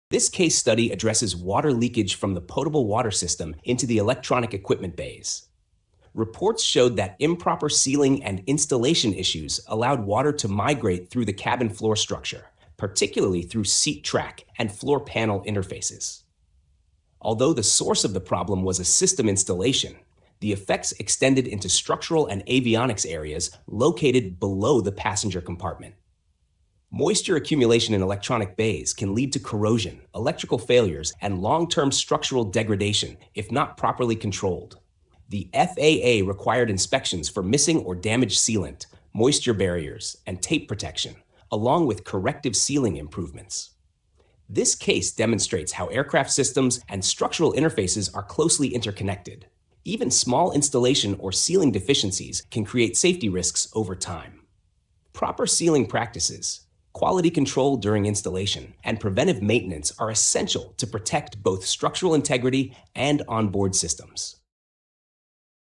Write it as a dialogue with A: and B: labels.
A: This case study addresses water leakage from the potable water system into the electronic equipment bays. Reports showed that improper sealing and installation issues allowed water to migrate through the cabin floor structure, particularly through seat track and floor panel interfaces. Although the source of the problem was a system installation, the effects extended into structural and avionics areas located below the passenger compartment. Moisture accumulation in electronic bays can lead to corrosion, electrical failures, and long-term structural degradation if not properly controlled. The FAA required inspections for missing or damaged sealant, moisture barriers, and tape protection, along with corrective sealing improvements. This case demonstrates how aircraft systems and structural interfaces are closely interconnected. Even small installation or sealing deficiencies can create safety risks over time. Proper sealing practices, quality control during installation, and preventive maintenance are essential to protect both structural integrity and onboard systems.